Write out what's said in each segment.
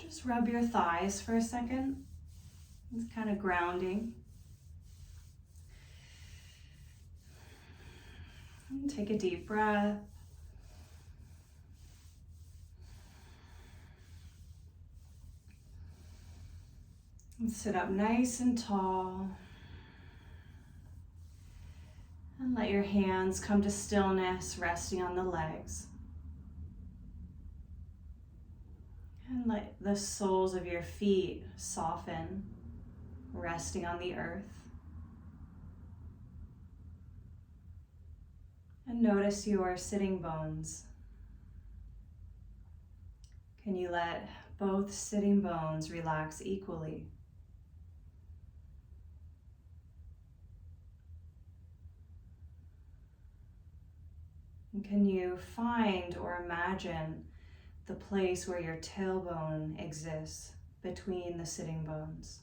Just rub your thighs for a second. It's kind of grounding. And take a deep breath. And sit up nice and tall. And let your hands come to stillness, resting on the legs. And let the soles of your feet soften, resting on the earth. And notice your sitting bones. Can you let both sitting bones relax equally? And can you find or imagine the place where your tailbone exists between the sitting bones?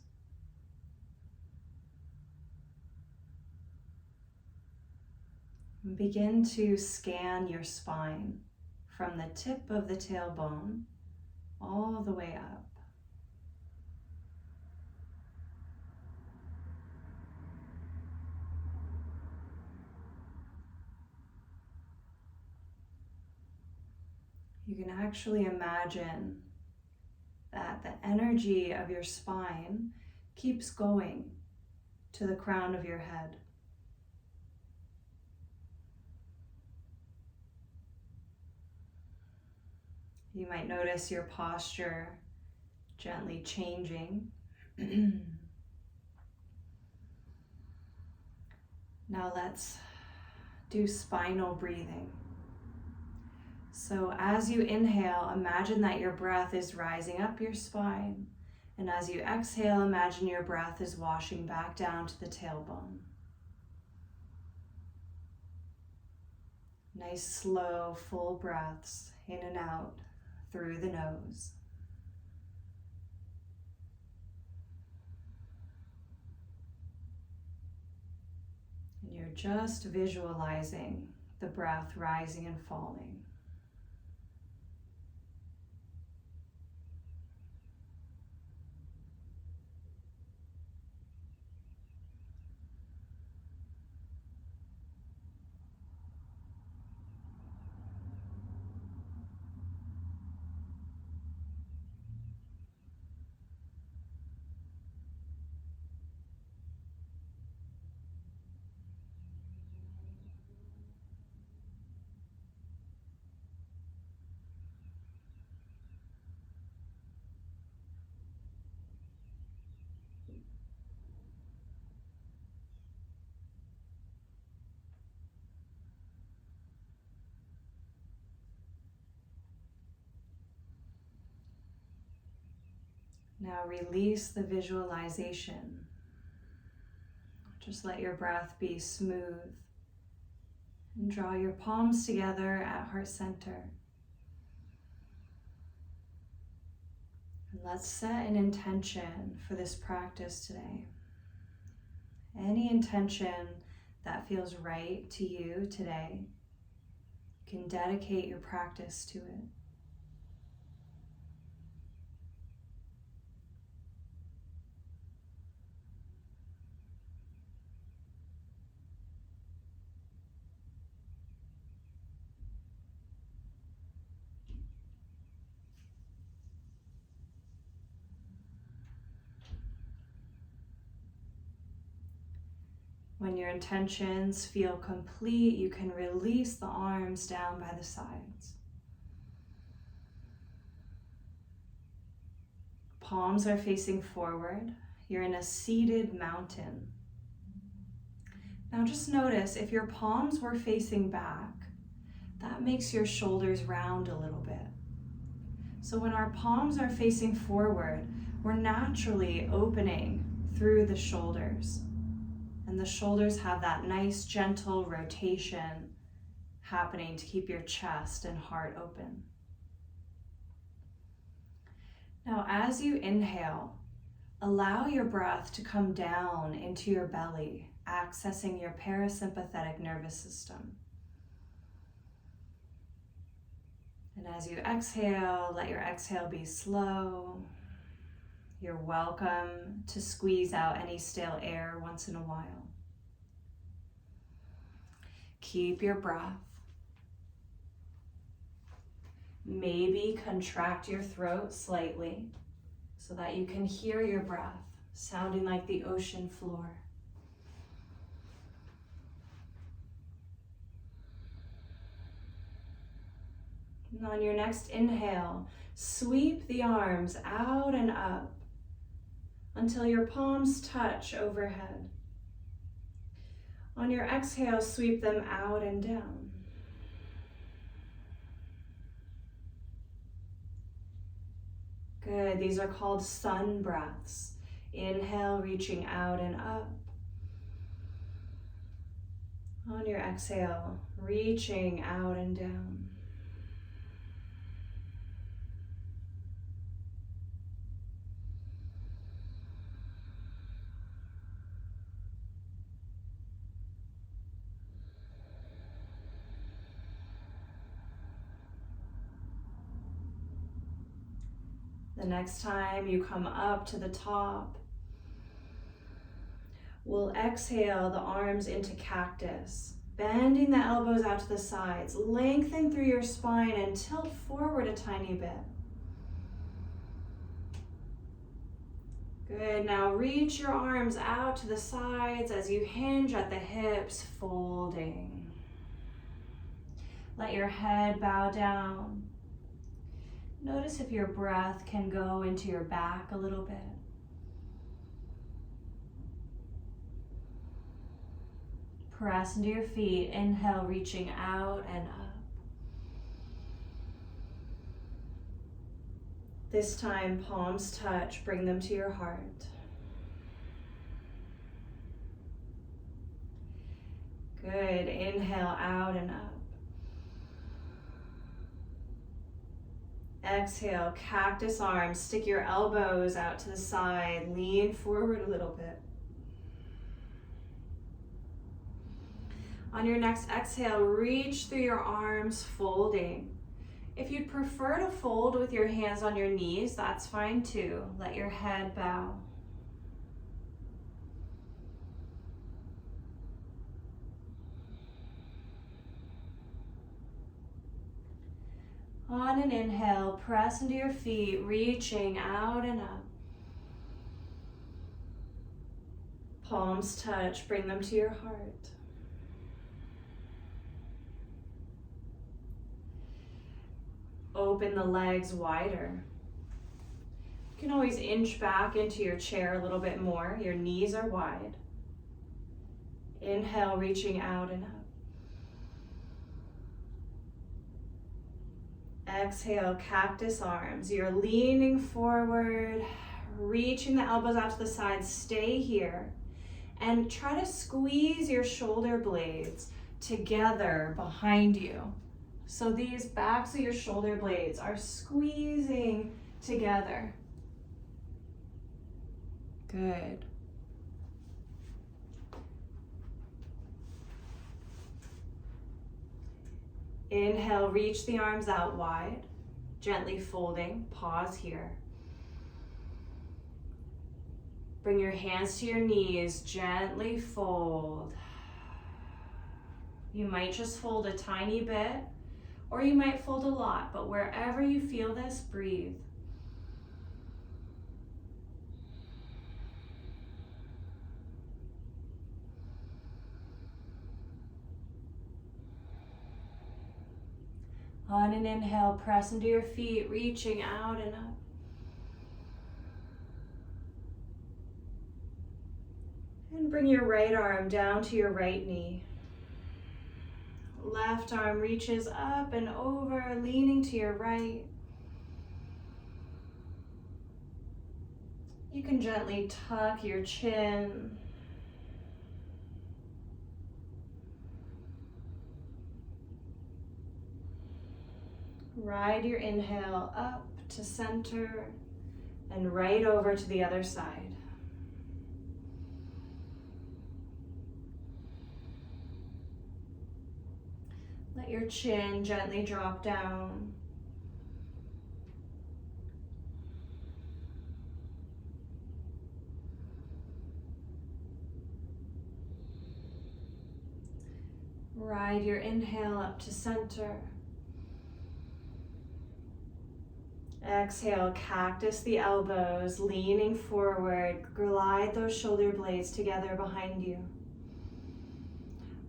And begin to scan your spine from the tip of the tailbone all the way up. You can actually imagine that the energy of your spine keeps going to the crown of your head. You might notice your posture gently changing. Now let's do spinal breathing. So as you inhale, imagine that your breath is rising up your spine. And as you exhale, imagine your breath is washing back down to the tailbone. Nice, slow, full breaths in and out through the nose. And you're just visualizing the breath rising and falling. Now release the visualization. Just let your breath be smooth. And draw your palms together at heart center. And let's set an intention for this practice today. Any intention that feels right to you today, you can dedicate your practice to it. When your intentions feel complete, you can release the arms down by the sides. Palms are facing forward. You're in a seated mountain. Now just notice if your palms were facing back, that makes your shoulders round a little bit. So when our palms are facing forward, we're naturally opening through the shoulders. And the shoulders have that nice gentle rotation happening to keep your chest and heart open. Now as you inhale, allow your breath to come down into your belly, accessing your parasympathetic nervous system. And as you exhale, let your exhale be slow. You're welcome to squeeze out any stale air once in a while. Keep your breath. Maybe contract your throat slightly so that you can hear your breath sounding like the ocean floor. And on your next inhale, sweep the arms out and up until your palms touch overhead. On your exhale, sweep them out and down. Good. These are called sun breaths. Inhale, reaching out and up. On your exhale, reaching out and down. The next time you come up to the top, we'll exhale the arms into cactus, bending the elbows out to the sides. Lengthen through your spine and tilt forward a tiny bit. Good. Now reach your arms out to the sides as you hinge at the hips, folding. Let your head bow down. Notice if your breath can go into your back a little bit. Press into your feet. Inhale, reaching out and up. This time, palms touch. Bring them to your heart. Good. Inhale, out and up. Exhale, cactus arms. Stick your elbows out to the side. Lean forward a little bit. On your next exhale, reach through your arms, folding. If you'd prefer to fold with your hands on your knees, that's fine too. Let your head bow. On an inhale, press into your feet, reaching out and up. Palms touch, bring them to your heart. Open the legs wider. You can always inch back into your chair a little bit more. Your knees are wide. Inhale, reaching out and up. Exhale, cactus arms. You're leaning forward, reaching the elbows out to the sides. Stay here and try to squeeze your shoulder blades together behind you. So these backs of your shoulder blades are squeezing together. Good. Inhale, reach the arms out wide, gently folding. Pause here. Bring your hands to your knees, gently fold. You might just fold a tiny bit, or you might fold a lot, but wherever you feel this, breathe. On an inhale, press into your feet, reaching out and up. And bring your right arm down to your right knee. Left arm reaches up and over, leaning to your right. You can gently tuck your chin. Ride your inhale up to center and right over to the other side. Let your chin gently drop down. Ride your inhale up to center. Exhale, cactus the elbows, leaning forward. Glide those shoulder blades together behind you.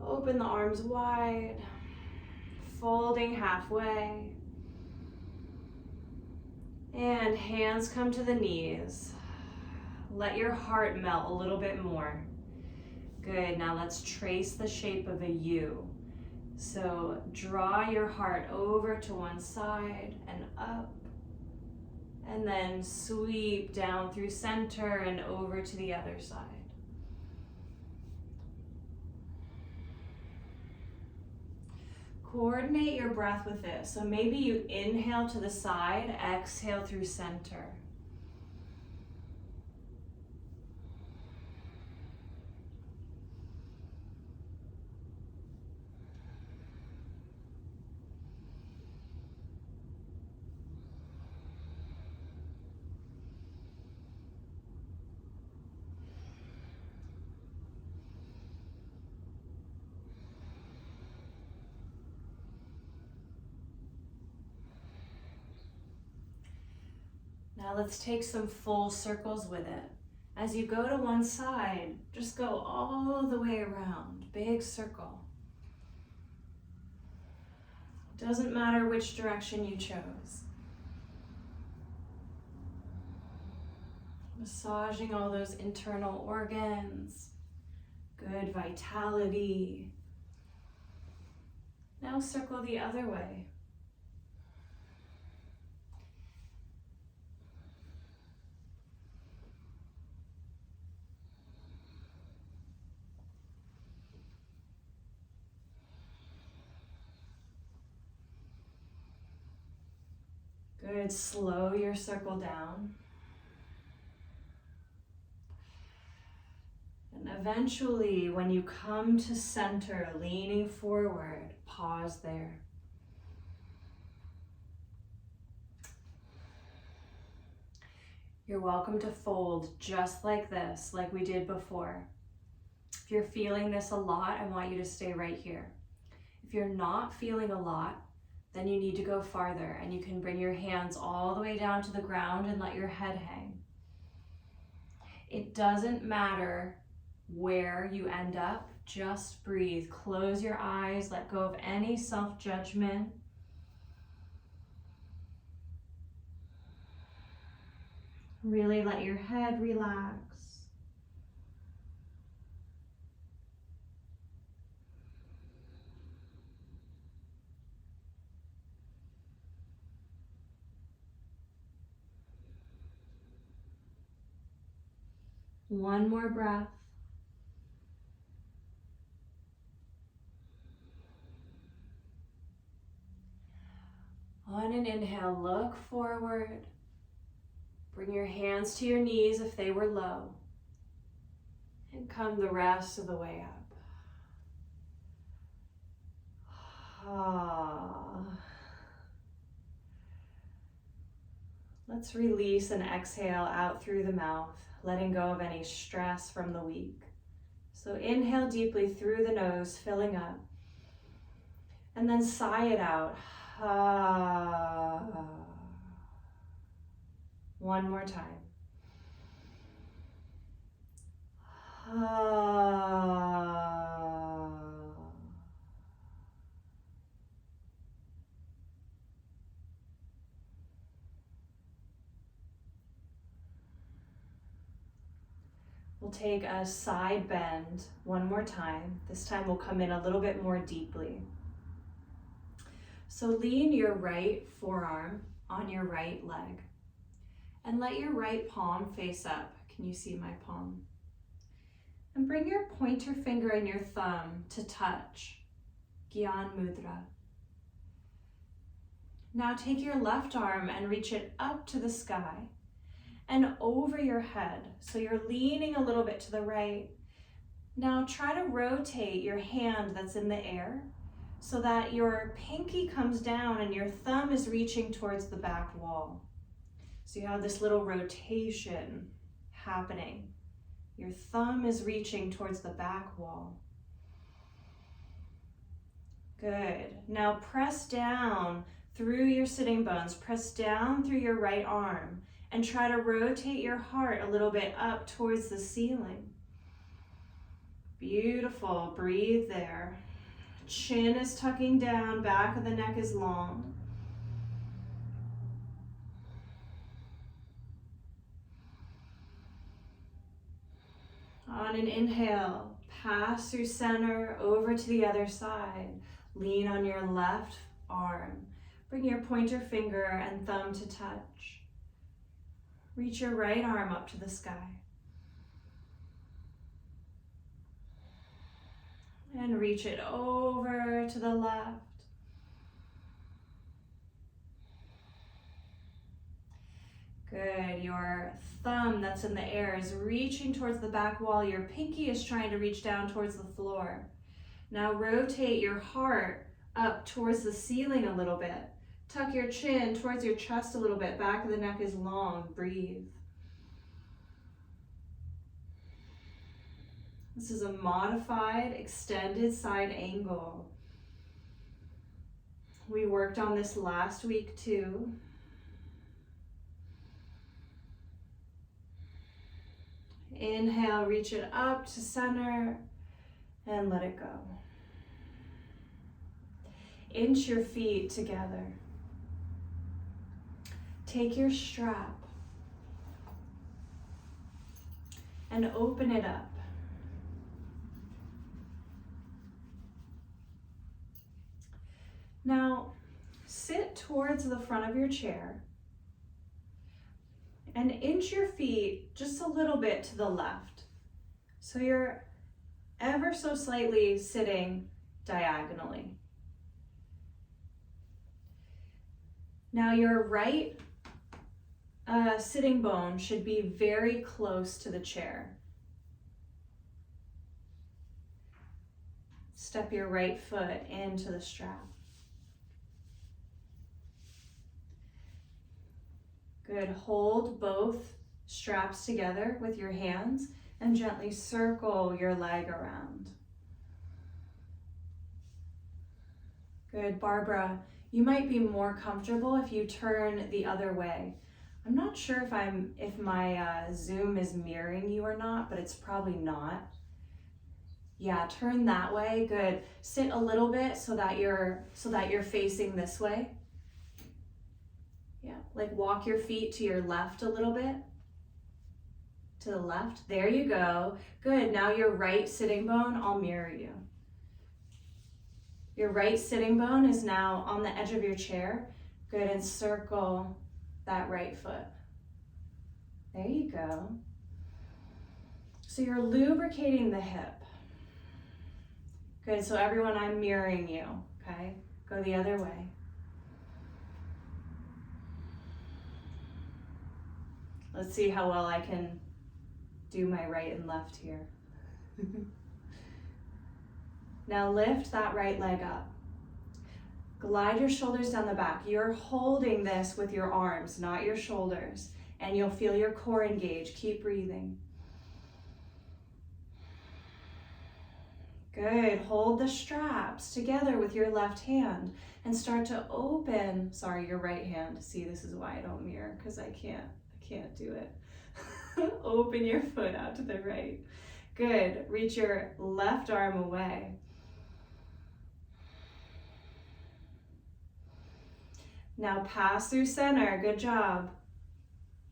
Open the arms wide, folding halfway. And hands come to the knees. Let your heart melt a little bit more. Good, now let's trace the shape of a U. So draw your heart over to one side and up. And then sweep down through center and over to the other side. Coordinate your breath with this. So maybe you inhale to the side, exhale through center. Now let's take some full circles with it. As you go to one side, just go all the way around, big circle. Doesn't matter which direction you chose. Massaging all those internal organs, good vitality. Now circle the other way. Good, slow your circle down. And eventually, when you come to center, leaning forward, pause there. You're welcome to fold just like this, like we did before. If you're feeling this a lot, I want you to stay right here. If you're not feeling a lot, then you need to go farther, and you can bring your hands all the way down to the ground and let your head hang. It doesn't matter where you end up, just breathe. Close your eyes, let go of any self-judgment. Really let your head relax. One more breath. On an inhale, look forward. Bring your hands to your knees if they were low. And come the rest of the way up. Let's release and exhale out through the mouth, letting go of any stress from the week. So inhale deeply through the nose, filling up. And then sigh it out. One more time. We'll take a side bend one more time. This time we'll come in a little bit more deeply. So lean your right forearm on your right leg and let your right palm face up. Can you see my palm? And bring your pointer finger and your thumb to touch, Gyan Mudra. Now take your left arm and reach it up to the sky and over your head. So you're leaning a little bit to the right. Now try to rotate your hand that's in the air so that your pinky comes down and your thumb is reaching towards the back wall. So you have this little rotation happening. Your thumb is reaching towards the back wall. Good. Now press down through your sitting bones. Press down through your right arm and try to rotate your heart a little bit up towards the ceiling. Beautiful. Breathe there. Chin is tucking down, back of the neck is long. On an inhale, pass through center over to the other side. Lean on your left arm. Bring your pointer finger and thumb to touch. Reach your right arm up to the sky. And reach it over to the left. Good. Your thumb that's in the air is reaching towards the back wall. Your pinky is trying to reach down towards the floor. Now rotate your heart up towards the ceiling a little bit. Tuck your chin towards your chest a little bit. Back of the neck is long. Breathe. This is a modified extended side angle. We worked on this last week too. Inhale, reach it up to center and let it go. Inch your feet together. Take your strap and open it up. Now, sit towards the front of your chair and inch your feet just a little bit to the left. So you're ever so slightly sitting diagonally. Now your right sitting bone should be very close to the chair. Step your right foot into the strap. Good. Hold both straps together with your hands and gently circle your leg around. Good. Barbara, you might be more comfortable if you turn the other way. I'm not sure if my Zoom is mirroring you or not, but it's probably not. Yeah, turn that way. Good. Sit a little bit so that you're facing this way. Yeah, like walk your feet to your left a little bit. To the left. There you go. Good. Now your right sitting bone, I'll mirror you. Your right sitting bone is now on the edge of your chair. Good, and circle that right foot. There you go. So you're lubricating the hip. Good, so everyone, I'm mirroring you, okay? Go the other way. Let's see how well I can do my right and left here. Now lift that right leg up. Glide your shoulders down the back. You're holding this with your arms, not your shoulders, and you'll feel your core engage. Keep breathing. Good. Hold the straps together with your left hand and start to open, your right hand. See, this is why I don't mirror, because I can't do it. Open your foot out to the right. Good. Reach your left arm away. Now pass through center. Good job.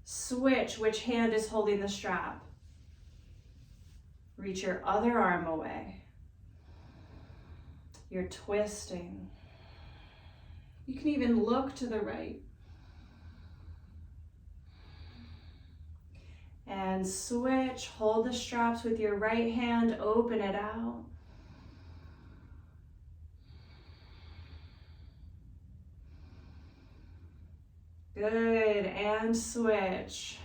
Switch which hand is holding the strap. Reach your other arm away. You're twisting. You can even look to the right. And switch. Hold the straps with your right hand. Open it out. Good, and switch.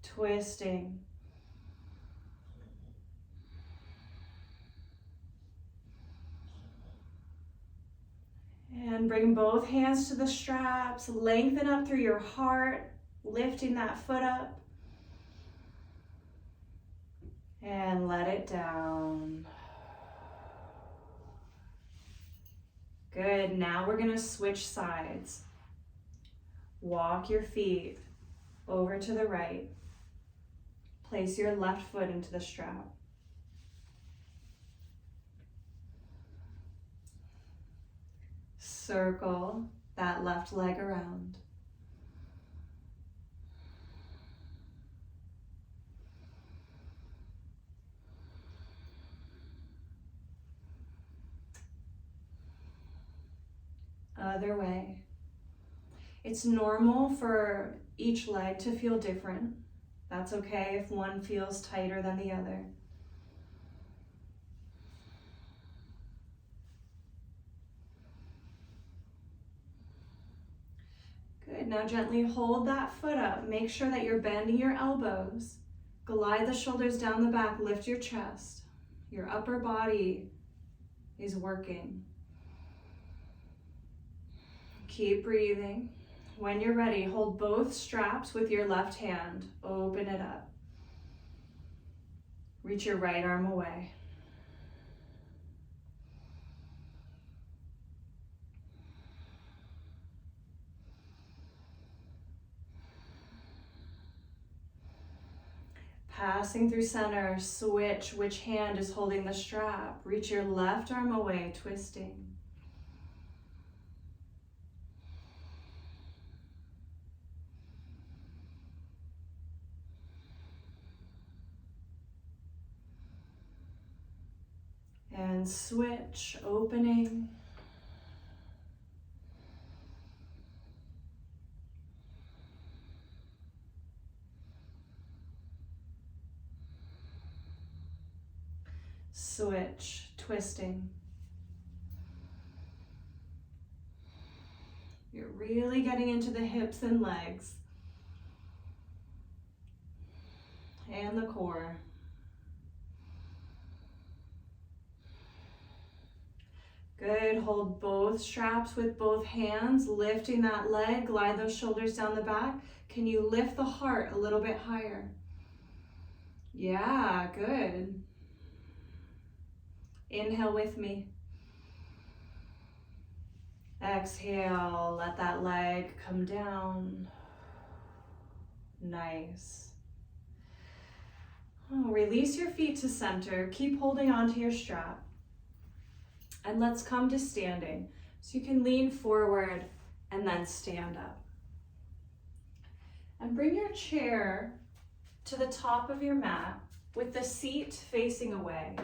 Twisting. And bring both hands to the straps. Lengthen up through your heart, lifting that foot up. And let it down. Good, now we're gonna switch sides. Walk your feet over to the right. Place your left foot into the strap. Circle that left leg around. Other way. It's normal for each leg to feel different. That's okay if one feels tighter than the other. Good, now gently hold that foot up. Make sure that you're bending your elbows. Glide the shoulders down the back, lift your chest. Your upper body is working. Keep breathing. When you're ready, hold both straps with your left hand. Open it up. Reach your right arm away. Passing through center, switch which hand is holding the strap. Reach your left arm away, twisting. And switch, opening. Switch, twisting. You're really getting into the hips and legs and the core. Good, hold both straps with both hands, lifting that leg, glide those shoulders down the back. Can you lift the heart a little bit higher? Yeah, good. Inhale with me. Exhale, let that leg come down. Nice. Oh, release your feet to center. Keep holding onto your strap. And let's come to standing. So you can lean forward and then stand up. And bring your chair to the top of your mat with the seat facing away.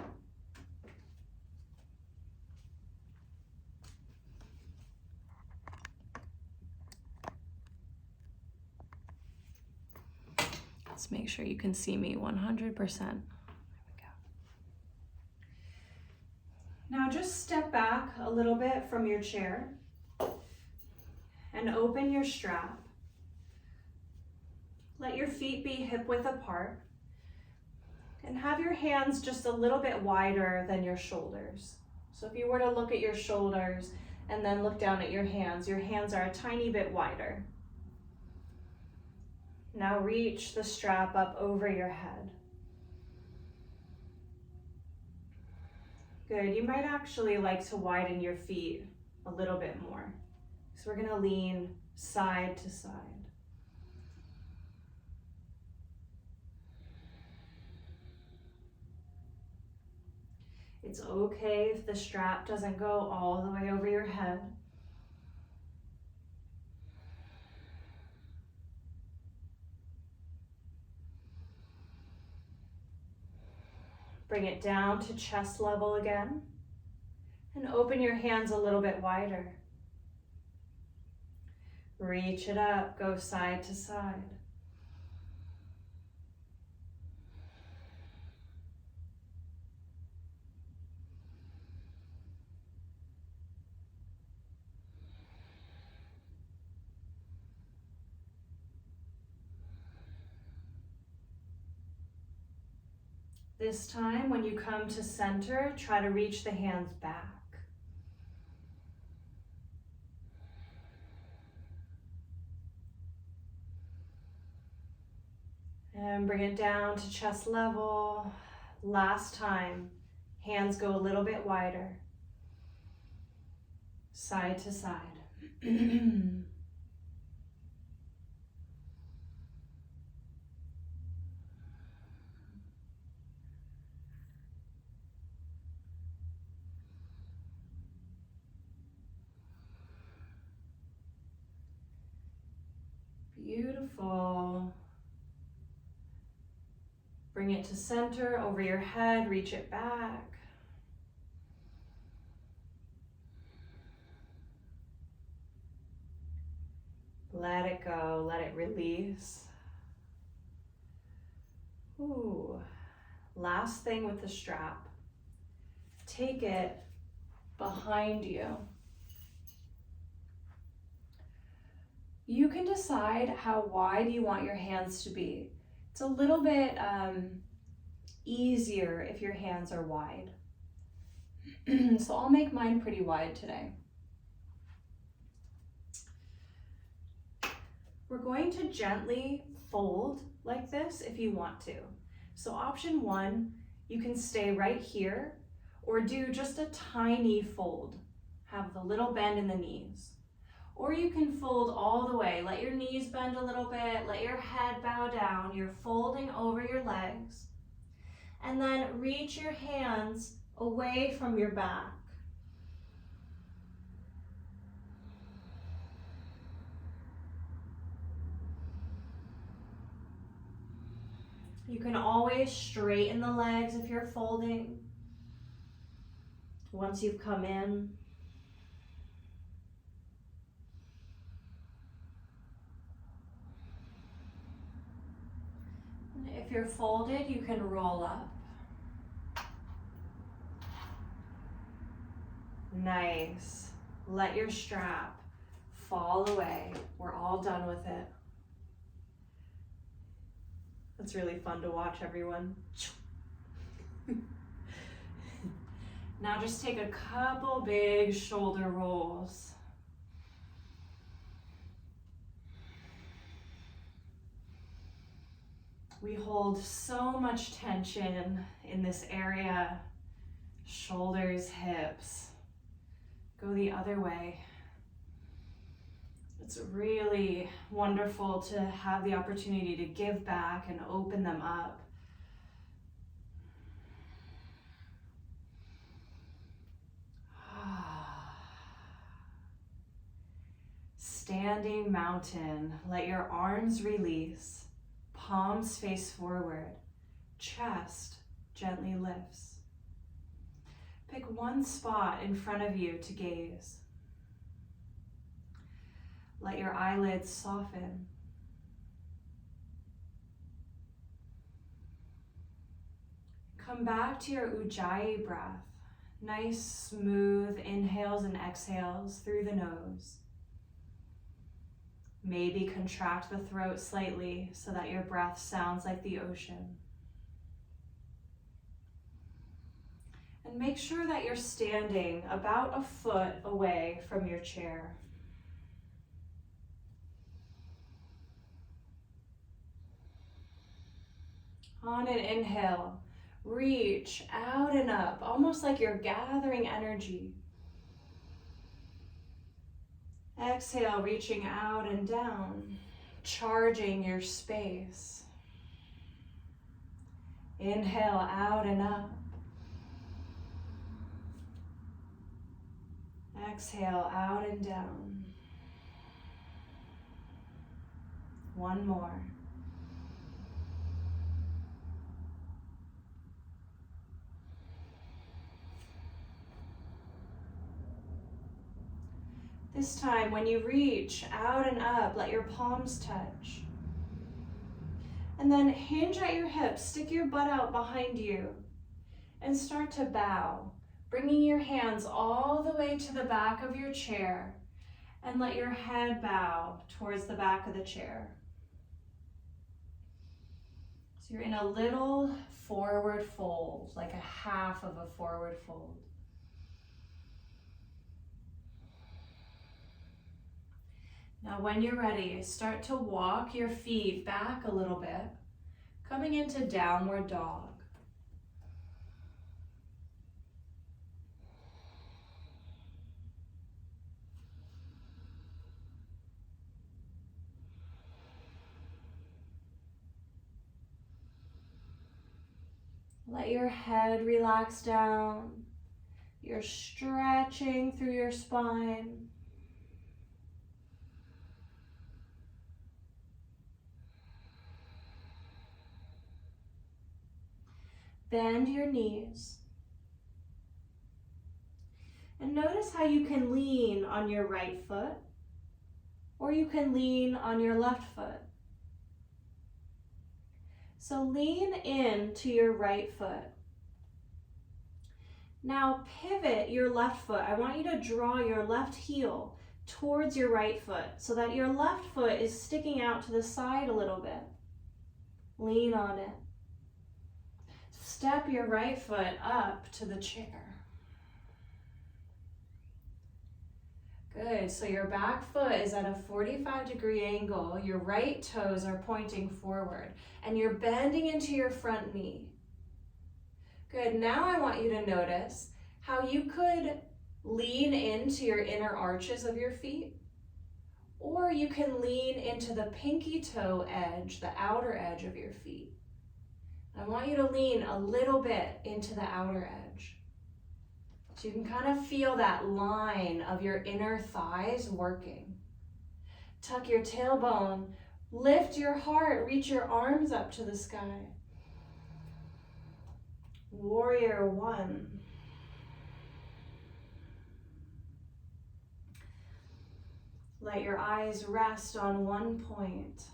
Let's make sure you can see me 100%. Now just step back a little bit from your chair and open your strap. Let your feet be hip width apart and have your hands just a little bit wider than your shoulders. So if you were to look at your shoulders and then look down at your hands are a tiny bit wider. Now reach the strap up over your head. Good, you might actually like to widen your feet a little bit more. So we're gonna lean side to side. It's okay if the strap doesn't go all the way over your head. Bring it down to chest level again and open your hands a little bit wider. Reach it up, go side to side. This time, when you come to center, try to reach the hands back. And bring it down to chest level. Last time, hands go a little bit wider. side to side. Beautiful. Bring it to center, over your head, reach it back. Let it go, let it release. Ooh. Last thing with the strap. Take it behind you. You can decide how wide you want your hands to be. It's a little bit easier if your hands are wide. So I'll make mine pretty wide today. We're going to gently fold like this if you want to. So option one, you can stay right here or do just a tiny fold. Have the little bend in the knees. Or you can fold all the way. Let your knees bend a little bit, let your head bow down. You're folding over your legs. And then reach your hands away from your back. You can always straighten the legs if you're folding. Once you've come in. If you're folded, you can roll up. Nice. Let your strap fall away. We're all done with it. It's really fun to watch, everyone. Now just take a couple big shoulder rolls. We hold so much tension in this area. Shoulders, hips. Go the other way. It's really wonderful to have the opportunity to give back and open them up. Standing mountain. Let your arms release. Palms face forward. Chest gently lifts. Pick one spot in front of you to gaze. Let your eyelids soften. Come back to your Ujjayi breath. Nice, smooth inhales and exhales through the nose. Maybe contract the throat slightly so that your breath sounds like the ocean. And make sure that you're standing about a foot away from your chair. On an inhale, reach out and up, almost like you're gathering energy. Exhale, reaching out and down, charging your space. Inhale, out and up. Exhale, out and down. One more. This time, when you reach out and up, let your palms touch. And then hinge at your hips, stick your butt out behind you, and start to bow, bringing your hands all the way to the back of your chair, and let your head bow towards the back of the chair. So you're in a little forward fold, like a half of a forward fold. Now when you're ready, start to walk your feet back a little bit, coming into downward dog. Let your head relax down. You're stretching through your spine. Bend your knees. And notice how you can lean on your right foot, or you can lean on your left foot. So lean into your right foot. Now pivot your left foot. I want you to draw your left heel towards your right foot so that your left foot is sticking out to the side a little bit. Lean on it. Step your right foot up to the chair. Good, so your back foot is at a 45-degree angle. Your right toes are pointing forward and you're bending into your front knee. Good, now I want you to notice how you could lean into your inner arches of your feet, or you can lean into the pinky toe edge, the outer edge of your feet. I want you to lean a little bit into the outer edge. So you can kind of feel that line of your inner thighs working. Tuck your tailbone, lift your heart, reach your arms up to the sky. Warrior one. Let your eyes rest on one point.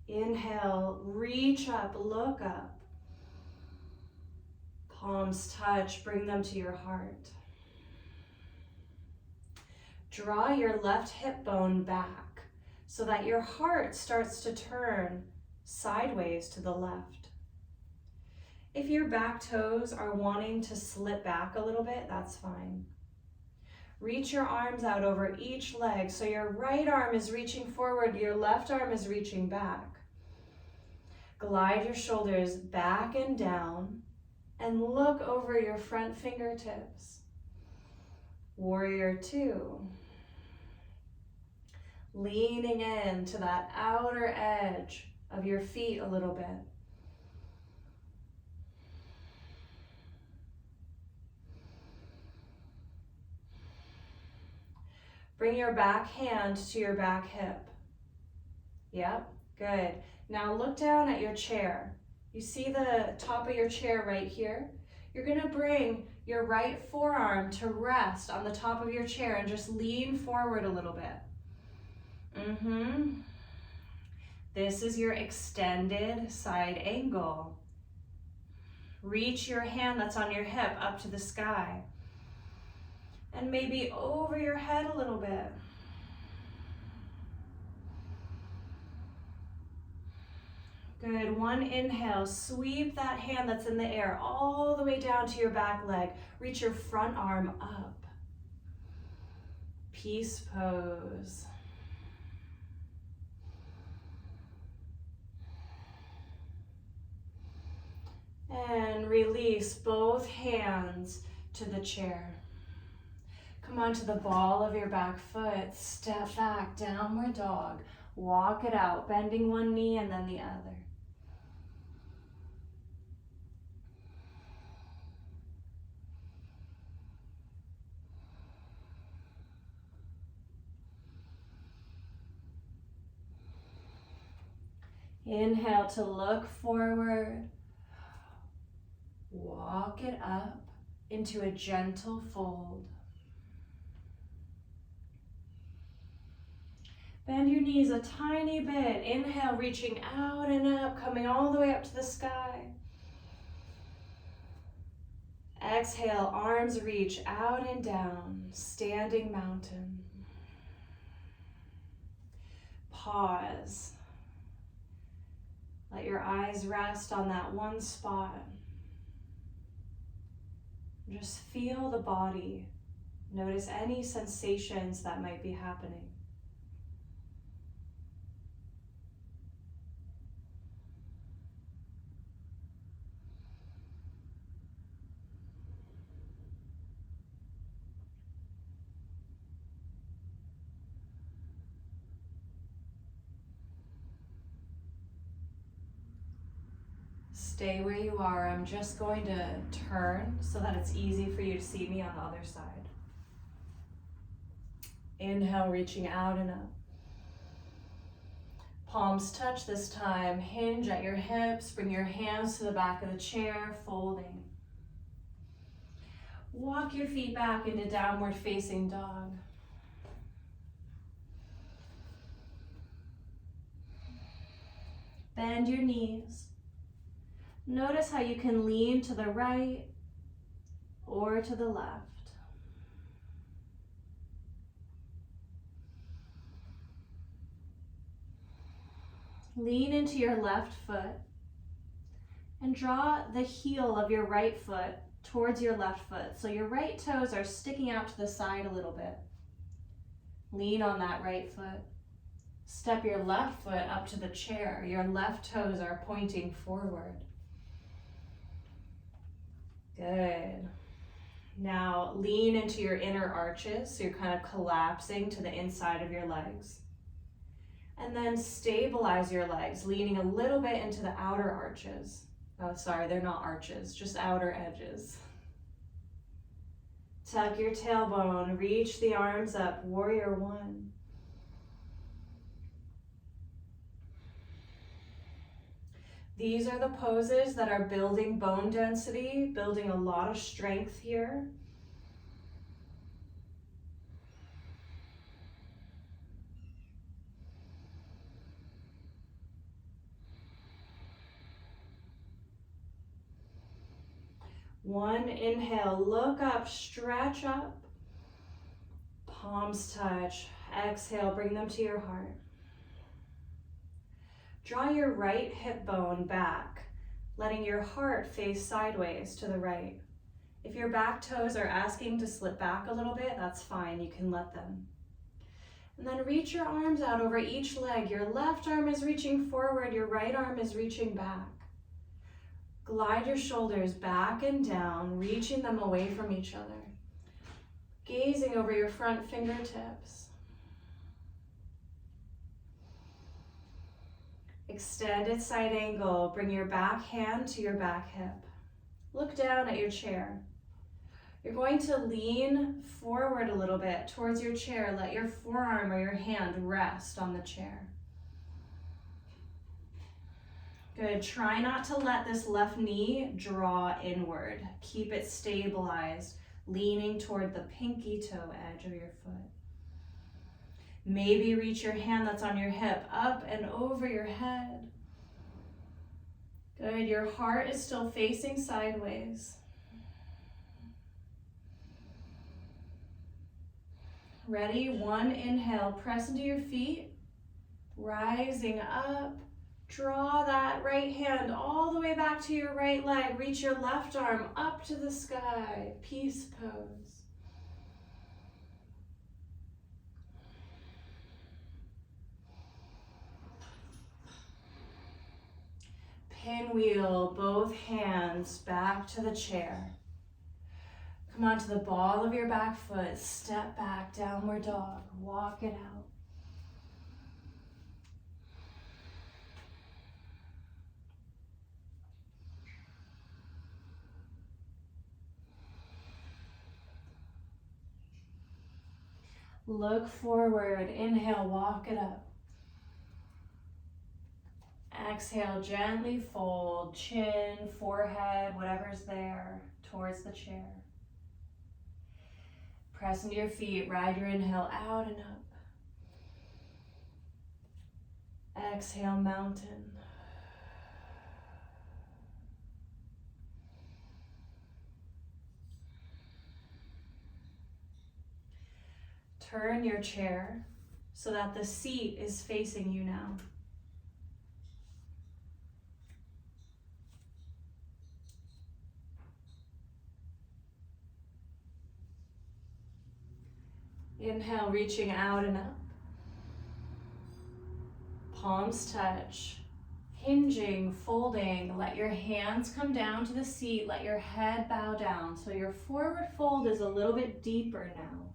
Inhale, reach up, look up. Palms touch, bring them to your heart. Draw your left hip bone back so that your heart starts to turn sideways to the left. If your back toes are wanting to slip back a little bit, that's fine. Reach your arms out over each leg so your right arm is reaching forward, your left arm is reaching back. Glide your shoulders back and down and look over your front fingertips. Warrior two. Leaning into that outer edge of your feet a little bit. Bring your back hand to your back hip. Yep, good. Now look down at your chair. You see the top of your chair right here? You're gonna bring your right forearm to rest on the top of your chair and just lean forward a little bit. This is your extended side angle. Reach your hand that's on your hip up to the sky. And maybe over your head a little bit. Good, one inhale, sweep that hand that's in the air all the way down to your back leg. Reach your front arm up. Peace pose. And release both hands to the chair. Come onto the ball of your back foot, step back, downward dog. Walk it out, bending one knee and then the other. Inhale to look forward. Walk it up into a gentle fold. Bend your knees a tiny bit. Inhale, reaching out and up, coming all the way up to the sky. Exhale, arms reach out and down, standing mountain. Pause. Let your eyes rest on that one spot. Just feel the body. Notice any sensations that might be happening. Stay where you are. I'm just going to turn so that it's easy for you to see me on the other side. Inhale, reaching out and up. Palms touch this time. Hinge at your hips. Bring your hands to the back of the chair, folding. Walk your feet back into downward facing dog. Bend your knees. Notice how you can lean to the right or to the left. Lean into your left foot and draw the heel of your right foot towards your left foot. So your right toes are sticking out to the side a little bit. Lean on that right foot. Step your left foot up to the chair. Your left toes are pointing forward. Good. Now lean into your inner arches, so you're kind of collapsing to the inside of your legs. And then stabilize your legs, leaning a little bit into the outer arches. Oh, sorry, they're not arches, just outer edges. Tuck your tailbone, reach the arms up, warrior one. These are the poses that are building bone density, building a lot of strength here. One inhale, look up, stretch up. Palms touch. Exhale, bring them to your heart. Draw your right hip bone back, letting your heart face sideways to the right. If your back toes are asking to slip back a little bit, that's fine, you can let them. And then reach your arms out over each leg. Your left arm is reaching forward, your right arm is reaching back. Glide your shoulders back and down, reaching them away from each other. Gazing over your front fingertips. Extended side angle, bring your back hand to your back hip. Look down at your chair. You're going to lean forward a little bit towards your chair. Let your forearm or your hand rest on the chair. Good, try not to let this left knee draw inward. Keep it stabilized, leaning toward the pinky toe edge of your foot. Maybe reach your hand that's on your hip up and over your head. Good, your heart is still facing sideways. Ready? One inhale, press into your feet, rising up. Draw that right hand all the way back to your right leg. Reach your left arm up to the sky. Peace pose. Pinwheel, both hands back to the chair. Come onto the ball of your back foot. Step back, downward dog. Walk it out. Look forward. Inhale, walk it up. Exhale, gently fold, chin, forehead, whatever's there, towards the chair. Press into your feet, ride your inhale out and up. Exhale, mountain. Turn your chair so that the seat is facing you now. Inhale, reaching out and up. Palms touch. Hinging, folding. Let your hands come down to the seat. Let your head bow down. So your forward fold is a little bit deeper now.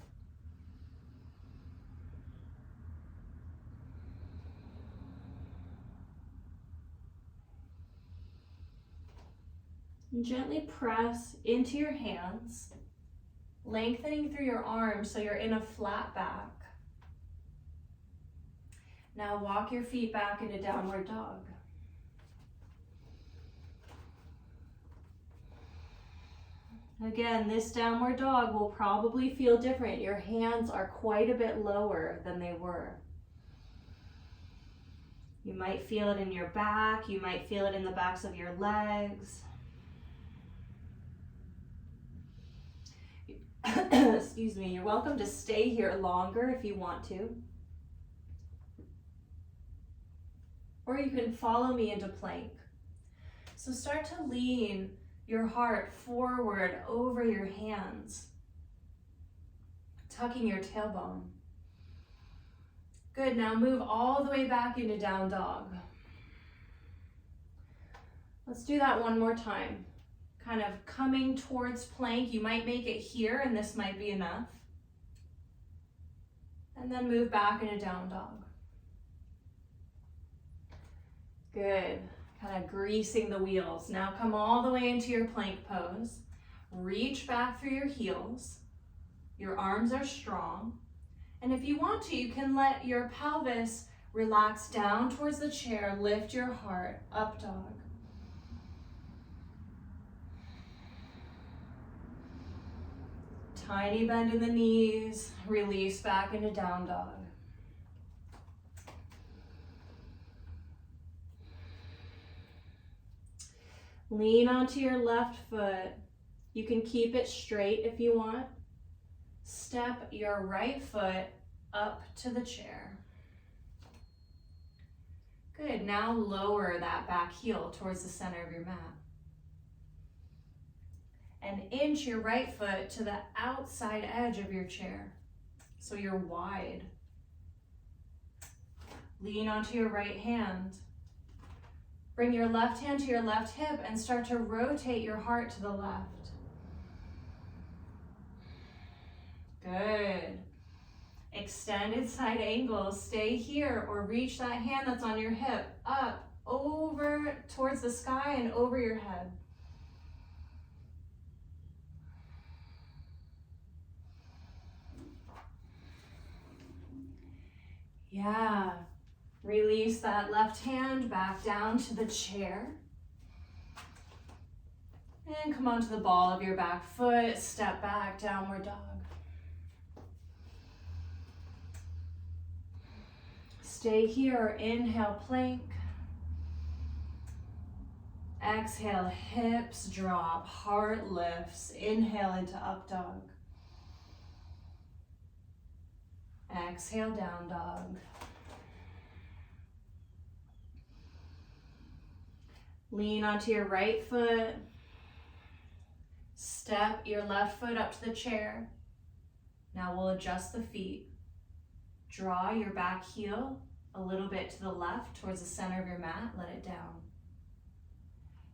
Gently press into your hands, lengthening through your arms so you're in a flat back. Now walk your feet back into downward dog. Again, this downward dog will probably feel different. Your hands are quite a bit lower than they were. You might feel it in your back. You might feel it in the backs of your legs. Excuse me. You're welcome to stay here longer if you want to. Or you can follow me into plank. So start to lean your heart forward over your hands, tucking your tailbone. Good, now move all the way back into down dog. Let's do that one more time. Kind of coming towards plank. You might make it here and this might be enough. And then move back into down dog. Good. Kind of greasing the wheels. Now come all the way into your plank pose. Reach back through your heels. Your arms are strong. And if you want to, you can let your pelvis relax down towards the chair. Lift your heart, up dog. Tiny bend in the knees. Release back into down dog. Lean onto your left foot. You can keep it straight if you want. Step your right foot up to the chair. Good, now lower that back heel towards the center of your mat. And inch your right foot to the outside edge of your chair, so you're wide. Lean onto your right hand. Bring your left hand to your left hip and start to rotate your heart to the left. Good. Extended side angle. Stay here or reach that hand that's on your hip up, over towards the sky and over your head. Yeah. Release that left hand back down to the chair. And come onto the ball of your back foot. Step back, downward dog. Stay here. Inhale, plank. Exhale, hips drop, heart lifts. Inhale into up dog. Exhale, down dog. Lean onto your right foot. Step your left foot up to the chair. Now we'll adjust the feet. Draw your back heel a little bit to the left towards the center of your mat. Let it down.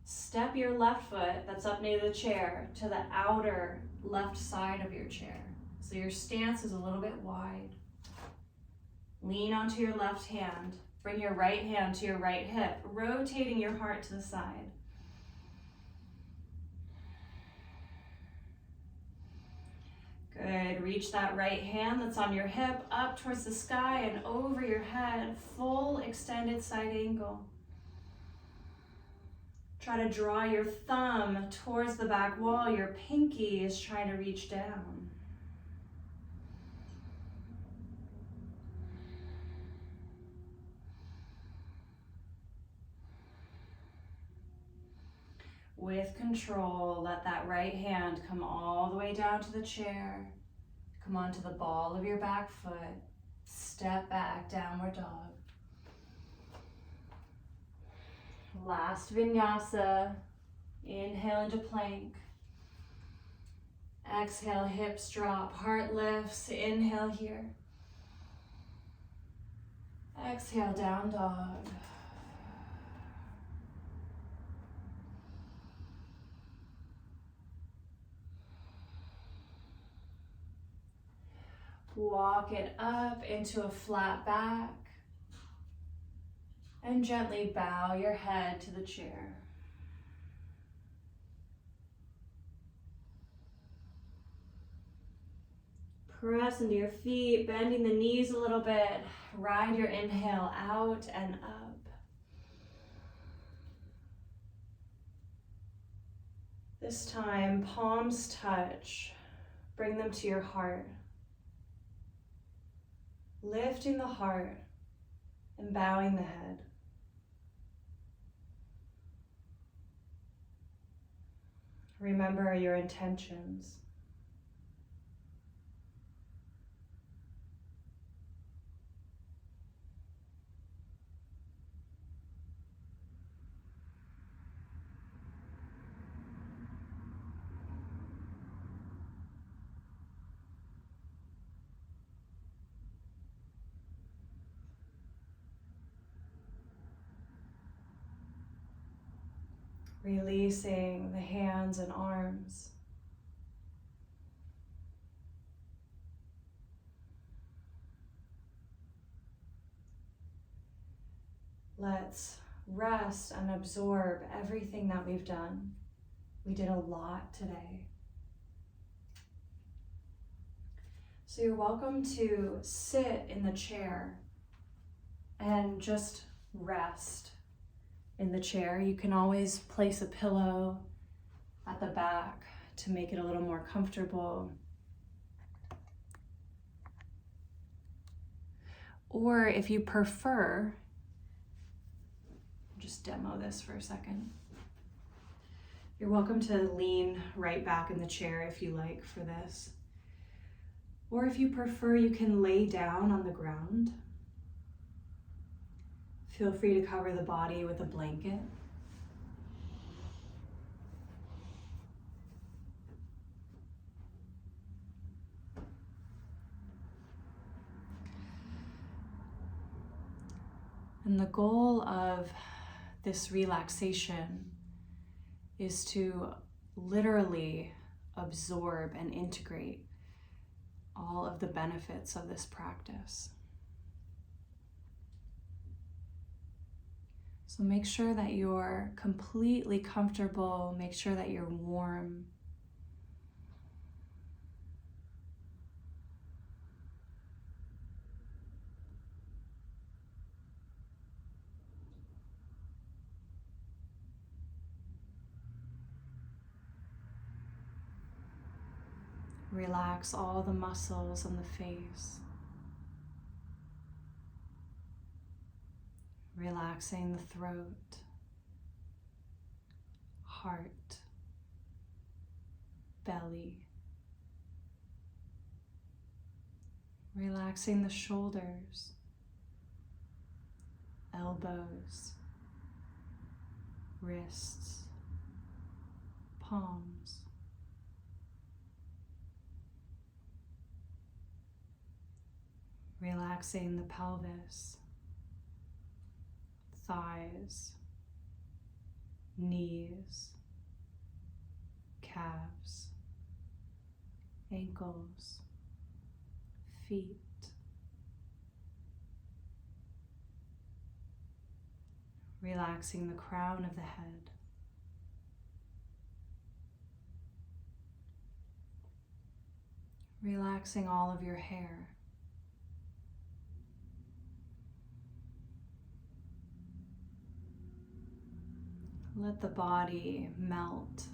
Step your left foot that's up near the chair to the outer left side of your chair. So your stance is a little bit wide. Lean onto your left hand. Bring your right hand to your right hip, rotating your heart to the side. Good. Reach that right hand that's on your hip up towards the sky and over your head. Full extended side angle. Try to draw your thumb towards the back wall. Your pinky is trying to reach down. With control, let that right hand come all the way down to the chair. Come onto the ball of your back foot. Step back, downward dog. Last vinyasa. Inhale into plank. Exhale, hips drop, heart lifts. Inhale here. Exhale, down dog. Walk it up into a flat back and gently bow your head to the chair. Press into your feet, bending the knees a little bit. Ride your inhale out and up. This time, palms touch. Bring them to your heart. Lifting the heart and bowing the head. Remember your intentions. Releasing the hands and arms. Let's rest and absorb everything that we've done. We did a lot today. So you're welcome to sit in the chair and just rest in the chair. You can always place a pillow at the back to make it a little more comfortable. Or if you prefer, just demo this for a second. You're welcome to lean right back in the chair if you like for this. Or if you prefer, you can lay down on the ground. Feel free to cover the body with a blanket. And the goal of this relaxation is to literally absorb and integrate all of the benefits of this practice. So make sure that you're completely comfortable, make sure that you're warm. Relax all the muscles on the face. Relaxing the throat, heart, belly. Relaxing the shoulders, elbows, wrists, palms. Relaxing the pelvis, thighs, knees, calves, ankles, feet. Relaxing the crown of the head. Relaxing all of your hair. Let the body melt.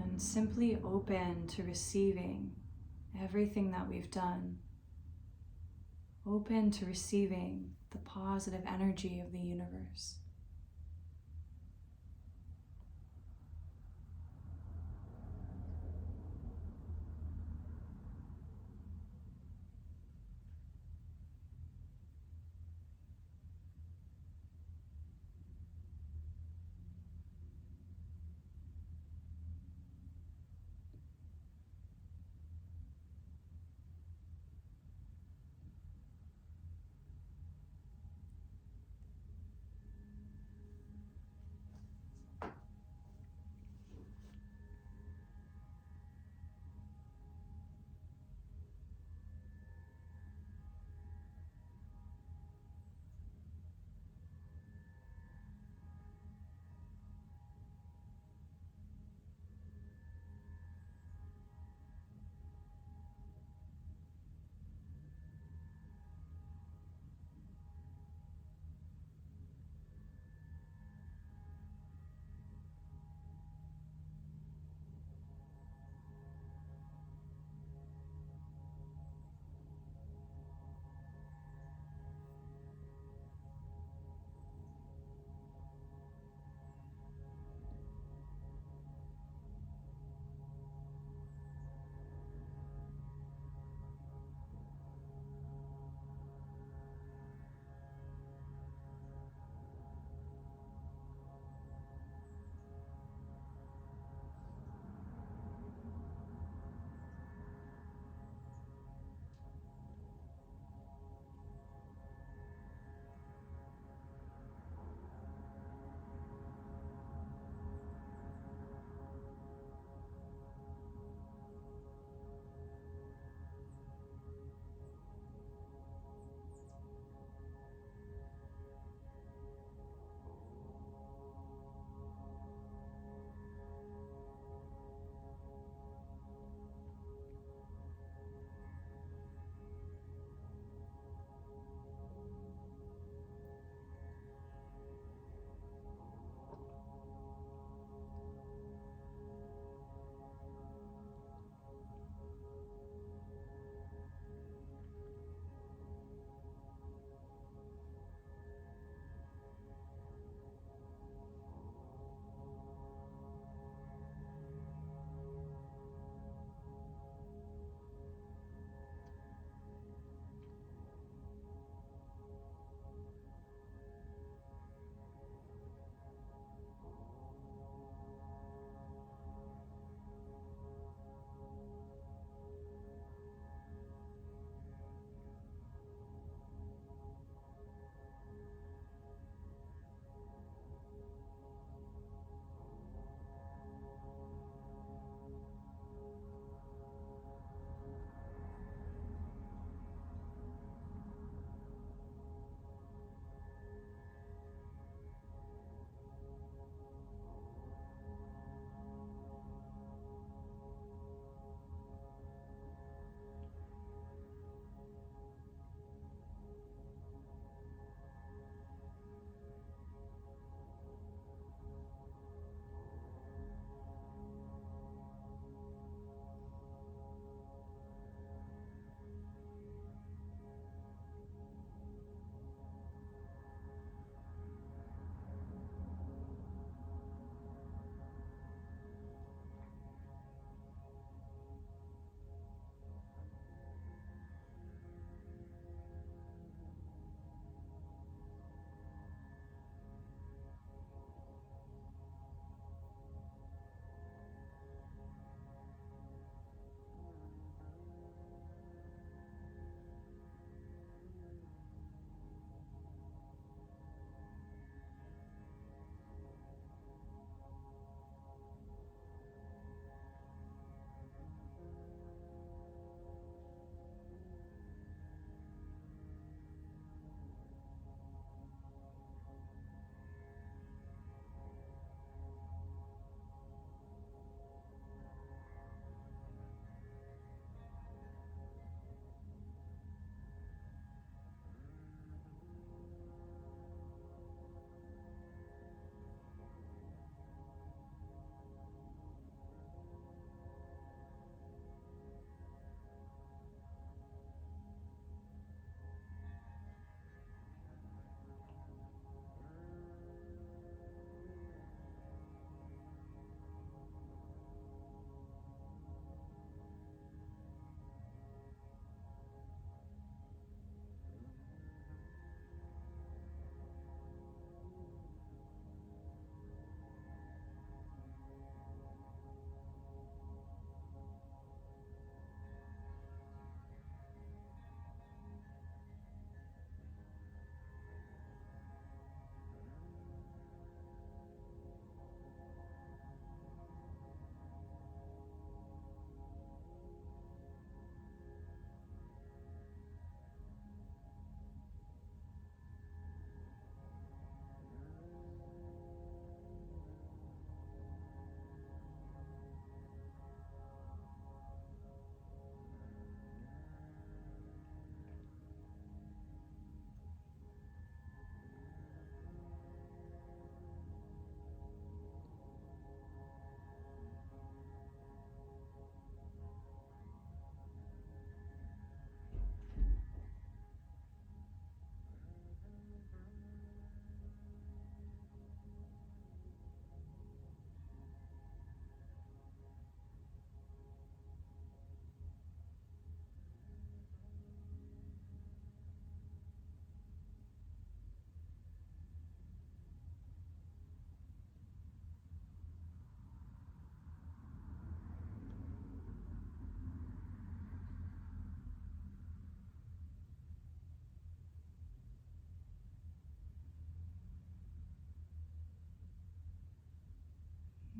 And simply open to receiving everything that we've done. Open to receiving the positive energy of the universe.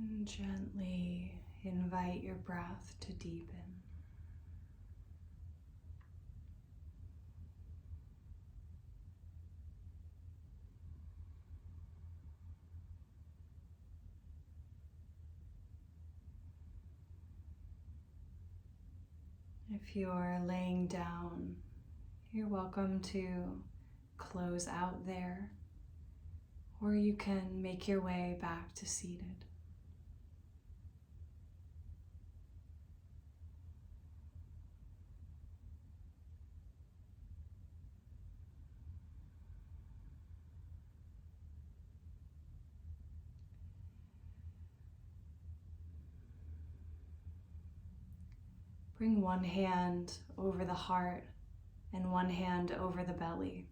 And gently invite your breath to deepen. If you're laying down, you're welcome to close out there, or you can make your way back to seated. Bring one hand over the heart and one hand over the belly.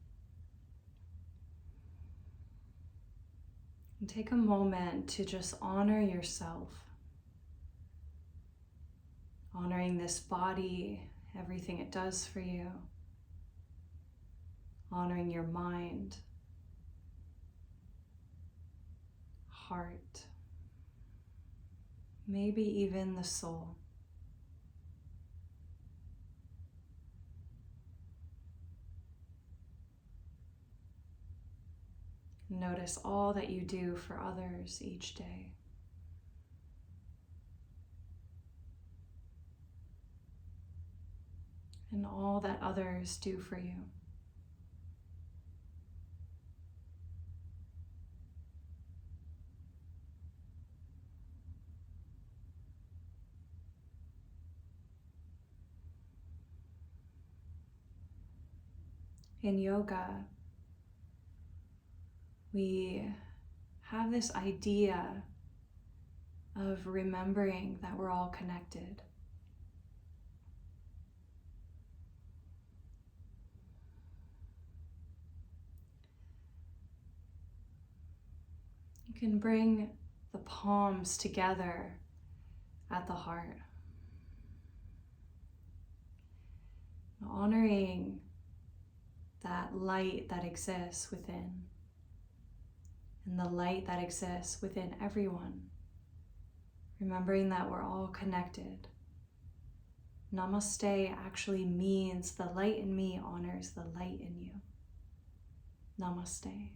And take a moment to just honor yourself, honoring this body, everything it does for you, honoring your mind, heart, maybe even the soul. Notice all that you do for others each day. And all that others do for you. In yoga, we have this idea of remembering that we're all connected. You can bring the palms together at the heart, honoring that light that exists within, and the light that exists within everyone. Remembering that we're all connected. Namaste actually means the light in me honors the light in you. Namaste.